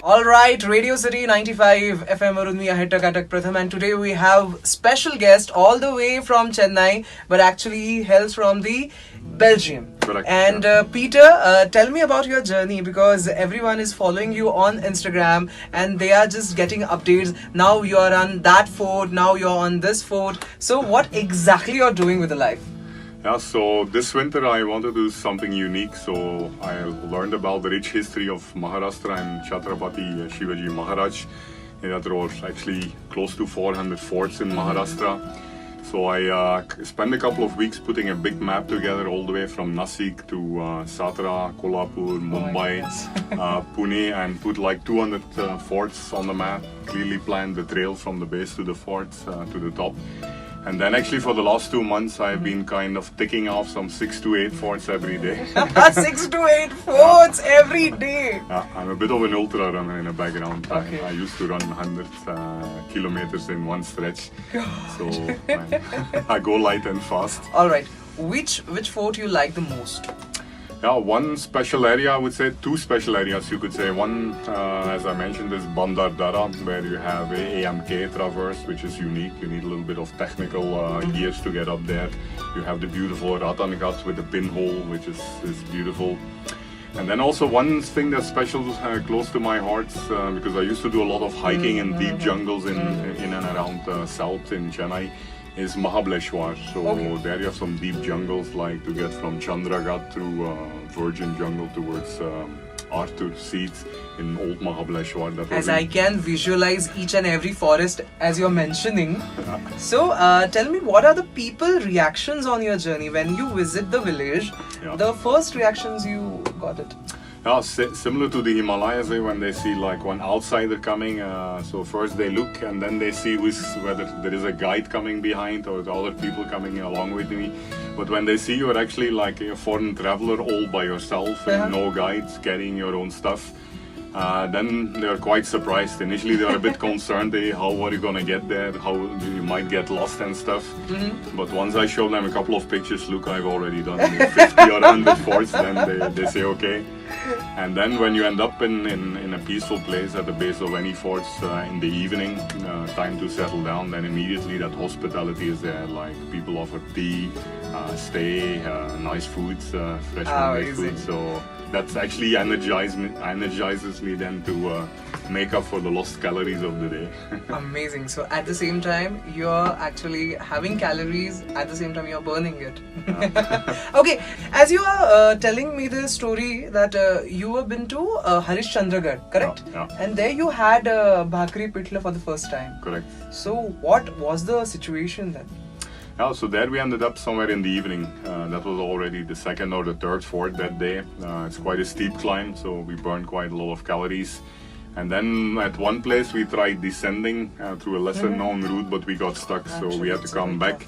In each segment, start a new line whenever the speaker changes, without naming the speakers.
All right, Radio City 95 FM Arunmi Ahetak Atak Pratham, and today we have special guest all the way from Chennai, but actually he hails from the Belgium.
Correct.
And Peter, tell me about your journey, because everyone is following you on Instagram and they are just getting updates. Now you are on that fort, now you're on this fort. So what exactly you're doing with the life?
Yeah, so this winter I wanted to do something unique, so I learned about the rich history of Maharashtra and Chhatrapati Shivaji Maharaj. And there are actually close to 400 forts in Maharashtra. So I spent a couple of weeks putting a big map together all the way from Nasik to Satra, Kolhapur, Mumbai, Pune, and put like 200 forts on the map, clearly planned the trail from the base to the fort to the top. And then actually for the last 2 months I've been kind of ticking off some 6 to 8 forts every day.
6 to 8 forts every day!
I'm a bit of an ultra runner in the background.
Okay.
I used to run 100 kilometers in one stretch. So I go light and fast.
Alright, which fort you like the most?
Yeah, one special area, I would say two special areas you could say. One, as I mentioned, is Bandardara, where you have a AMK traverse, which is unique. You need a little bit of technical gears to get up there. You have the beautiful Ratangat with the pinhole, which is beautiful. And then also one thing that's special, close to my heart, because I used to do a lot of hiking in deep jungles in and around south in Chennai, is Mahabaleshwar. So there you have some deep jungles, like to get from Chandragat through virgin jungle towards Arthur Seats in old Mahabaleshwar.
As I can visualize each and every forest as you're mentioning. So tell me, what are the people reactions on your journey when you visit the village?
Yeah.
The first reactions you got it?
Yeah, similar to the Himalayas, when they see like one outsider coming, so first they look and then they see whether there is a guide coming behind or the other people coming along with me. But when they see you are actually like a foreign traveler all by yourself and no guides, carrying your own stuff, then they are quite surprised. Initially they are a bit concerned, how are you gonna get there, how you might get lost and stuff. But once I show them a couple of pictures, look, I've already done 50 or 100 forts, then they say okay. And then when you end up in a peaceful place at the base of any forts in the evening, time to settle down, then immediately that hospitality is there. Like people offer tea, stay, nice foods, fresh homemade food. So that's actually energizes me then to make up for the lost calories of the day.
Amazing. So at the same time you're actually having calories, at the same time you're burning it. Okay, as you are telling me the story that you have been to Harishchandragarh, correct?
Yeah.
And there you had Bhakri Pitla for the first time.
Correct.
So what was the situation then?
Yeah, so there we ended up somewhere in the evening. That was already the second or the third fort that day. It's quite a steep climb, so we burned quite a lot of calories. And then at one place we tried descending through a lesser known route, but we got stuck, so we had to come back.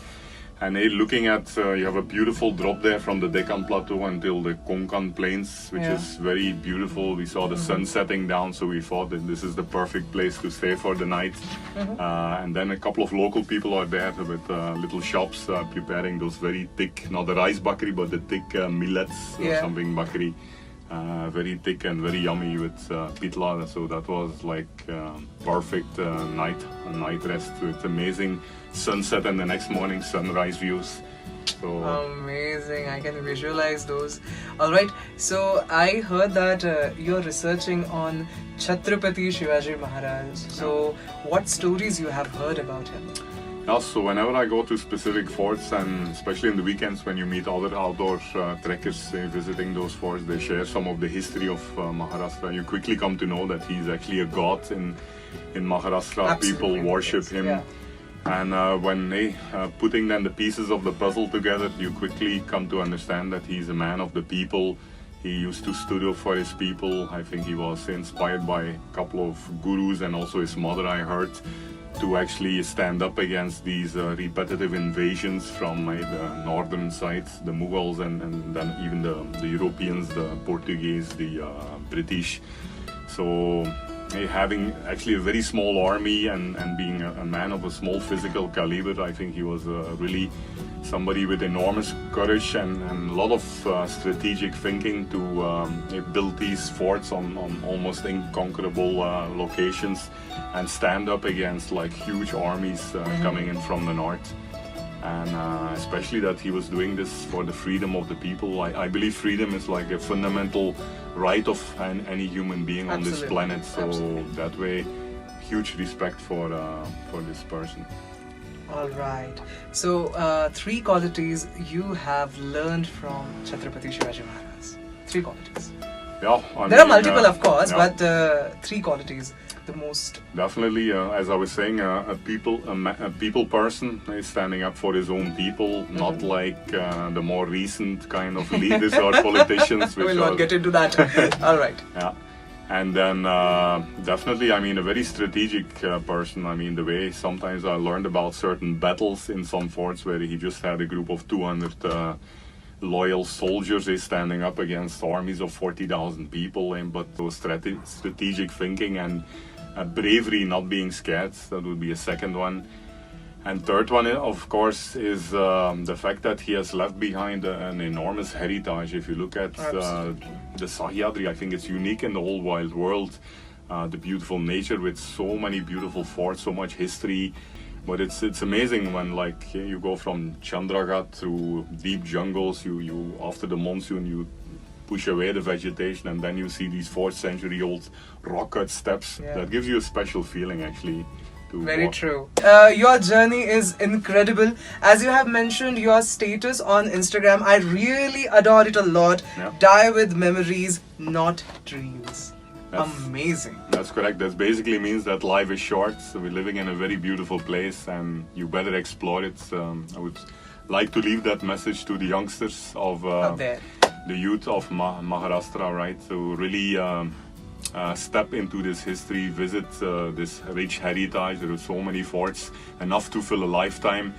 And looking at, you have a beautiful drop there from the Deccan Plateau until the Konkan Plains, which is very beautiful. We saw the sun setting down, so we thought that this is the perfect place to stay for the night. And then a couple of local people are there with little shops preparing those very thick, not the rice bakri, but the thick millets or something bakri. Very thick and very yummy with pitla, so that was like perfect night rest with amazing sunset and the next morning sunrise views. So
amazing, I can visualize those. Alright, so I heard that you're researching on Chhatrapati Shivaji Maharaj. So what stories you have heard about him?
Yeah, so whenever I go to specific forts, and especially in the weekends when you meet other outdoor trekkers visiting those forts, they share some of the history of Maharashtra. You quickly come to know that he's actually a god in Maharashtra.
Absolutely.
People worship him.
Yeah.
And when they putting then the pieces of the puzzle together, you quickly come to understand that he's a man of the people. He used to stood up for his people. I think he was inspired by a couple of gurus and also his mother, I heard, to actually stand up against these repetitive invasions from the northern sides, the Mughals and then even the Europeans, the Portuguese, the British. So having actually a very small army and being a man of a small physical caliber, I think he was really somebody with enormous courage and a lot of strategic thinking to build these forts on almost inconquerable locations and stand up against like huge armies coming in from the north. And especially that he was doing this for the freedom of the people. I believe freedom is like a fundamental right of any human being on this planet. So that way, huge respect for this person.
All right. So 3 qualities you have learned from Chhatrapati Shivaji Maharaj. 3 qualities.
Yeah,
there are multiple, of course,
yeah.
but 3 qualities. The most
definitely, as I was saying, a people person is standing up for his own people, not like the more recent kind of leaders or politicians.
We will not get into that. All right.
Yeah, and then definitely, I mean, a very strategic person. I mean, the way sometimes I learned about certain battles in some forts where he just had a group of 200 loyal soldiers is standing up against armies of 40,000 people, but those strategic thinking and bravery, not being scared, that would be a second one. And third one, of course, is the fact that he has left behind an enormous heritage. If you look at the Sahyadri, I think it's unique in the whole wide world. The beautiful nature with so many beautiful forts, so much history. But it's amazing when like you go from Chandraghat through deep jungles, you after the monsoon you push away the vegetation and then you see these 4th century old rock cut steps.
Yeah.
That gives you a special feeling actually.
Very true. Your journey is incredible. As you have mentioned your status on Instagram, I really adore it a lot.
Yeah.
Die with memories, not dreams. Amazing.
That's correct. That basically means that life is short. So we're living in a very beautiful place and you better explore it. I would like to leave that message to the youngsters of the youth of Maharashtra, right? To really step into this history, visit this rich heritage. There are so many forts, enough to fill a lifetime,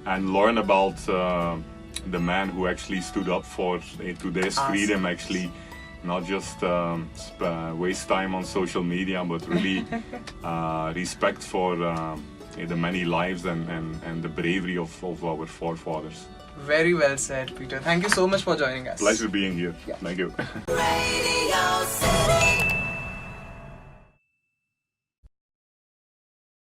and learn about the man who actually stood up for today's freedom, actually. Not just waste time on social media, but really respect for the many lives and the bravery of our forefathers.
Very well said, Peter. Thank you so much for joining us.
Pleasure being here.
Yeah.
Thank you.
Radio City.